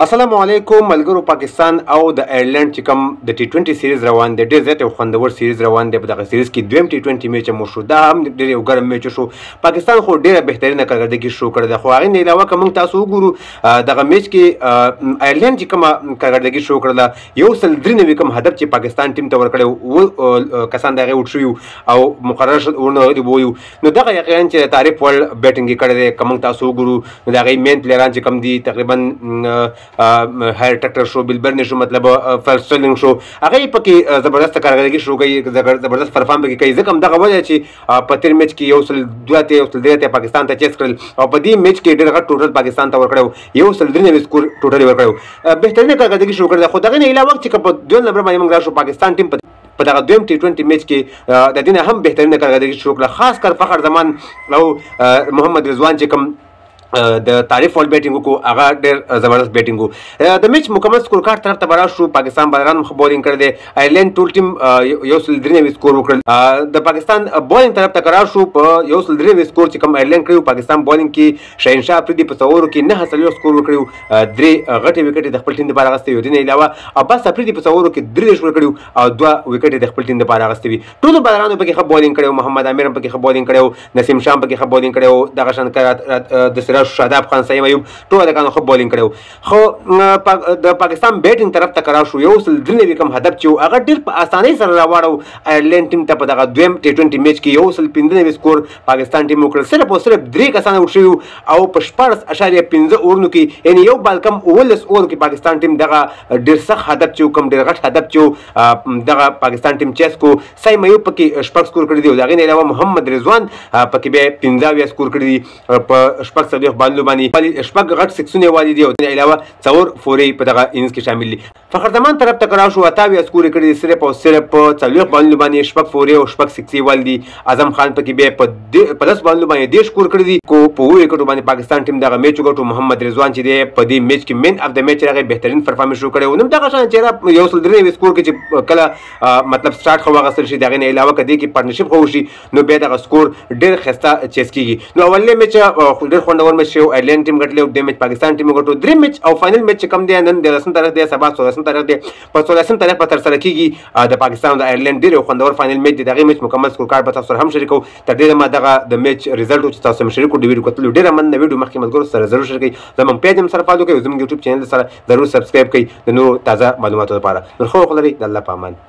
السلام علیکم ملګرو. پاکستان او د آیرلند چې کوم د ټي 20 سیریز روان دی، ډېر زیات خوندور سیریز روان دی. په دغه سیریز کې دویم ټي 20 میچ مو شو، دا هم ډېر یو ګرم میچ شو. پاکستان خو ډېره بهترینه کارکردګي شروع کړې ده، خو هغې نه علاوه که موږ تاسو وګورو دغه میچ کې آیرلند چې کومه کارکردګي شروع کړله، 193 کوم هدف چې پاکستان ټیم ته ورکړی کسان د هغې اوټ شوي او مقرر ورنه وویو، نو دغه یقینا چې تعریف وړ بیټنګ یې کړی دی. که موږ تاسو وګورو نو د هغې مین پلیران چې کوم دي تقریبا هایر ټکټر شو، بلبرن شو، مطلب فرسټلینګ شو، هغه پکې زبردست کارکردګي شروع کوي، زبردست پرفارم پکې کوي. ځکه همدغه وجه چې په تیر میچ کې 102 پاکستان ته چیس کړل او په دې میچ کې ډېر غټ ټوټل پاکستان ته ورکړی، 193 سکور ټوټل ورکړی. بهترینه کارکردګي شروع کړې. خو دغه نه علاوه چې په 2 نمبر باندې موږ راشو، پاکستان ټیم په دغه دویم ټي 20 میچ کې د دې نه هم بهترینه کارکردګي شروع کړه. خاص کر فخر زمان او محمد رضوان چې کوم د تعریف وړ بیټینګ وکړو، هغه ډېر زبردست بیټینګ و. د میچ مکمل سکور کارت طرف ته به راشو، پاکستان بالران ښه بولینګ کړی دی. آیرلند ټول ټیم 193 سکور وکړل. د پاکستان بولینګ طرف ته که راشو، په 193 سکور چې کوم آیرلند کړی، پاکستان بولینګ کې شهنشاه افریدي په څلورو کې 9 سکور وکړي، 3 غټې وکټې د خپل ټیم لپاره اخیستې وي. دې نه علاوه عباس افریدي په څلورو کې 3 سکور کړي او 2 وکټې د خپل ټیم لپاره اخیستې وي. ټولو بالرانو پکې ښه بولینګ کړی، محمد عامر هم پکې ښه بولینګ کړی، نسیم شاه هم پکې ښه بولینګ کړی، دغه شان د سراج شاداب خان ایوب ټول هلکانو ښه بولینګ کړی. خو د پاکستان بیټینګ طرف ته که راشو، 193 کوم هدف چې و هغه ډېر په اسانۍ سره راواړو آیرلند ټیم ته. په دغه دویم ټي 20 میچ کې 115 سکور پاکستان ټیم وکړل. صرف او صرف 3 کسان اوټ شوي او په 14.5 اورونو کې، یعنې یو بال کم 19 اورو کې پاکستان ټیم دغه ډېر سخت هدف چې و، کوم ډېر غټ هدف چې و، دغه پاکستان ټیم چیس کو. سایم ایوب پکې 6 سکور کړي دي او د هغې نه علاوه محمد رضوان پکې بیا 15 سکور کړي دي په 6 بالونو باندې. شپږ غټ سکسونه والي دي او د علاوه 4 فورې په دغه اننګز کې شامل دي. فخر زمان طرف ته که راشو، 28 سکور یې کړي دي، صرف او صرف په 4 بالونو باندې 6 فورې او 6 سکسې والي دي. اعظم خان پکې بیا په 10 بالونو باندې 10 سکور کړي دي. کو په 7 وکټو باندې پاکستان ټیم دغه میچ وګټو. محمد رضوان چې دی په دې میچ کې مین اف د میچ راغی، بهترین پرفارمنس شروع کړی و. نو دغه شان چې 193 سکور کې چې کله مطلب سٹارټ خو واغستل شي، دغه نه علاوه کدی کې پارتنرشپ خو شي، نو بیا دغه سکور ډېر خسته چیس کیږي. نو اولنی میچ ډېر خوندور میچ شو، آیرلند ټیم ګټلی، د میچ پاکستان ټیم وګټو. 3 میچ او فائنل میچ کم دی، نن 13 تاریخ دی، سبا 16 تاریخ دی. په 16 تاریخ په تر سره کیږي د پاکستان او د آیرلند ډېر خوندور فائنل میچ دی. دغه میچ مکمل سکور کارت به تاسو سره هم شریکو. تر دې ما دغه د میچ ریزلټ چې تاسو هم شریکو، د ویډیو کتلو ډېر مننه. ویډیو مخکې ملګرو سره ضرور شریک کړئ، زموږ پیج هم سره فالو کړئ، زموږ یوټیوب چینل سره ضرور سبسکرایب کړئ د نورو تازه معلوماتو لپاره. نو خو خو لري د الله په امان.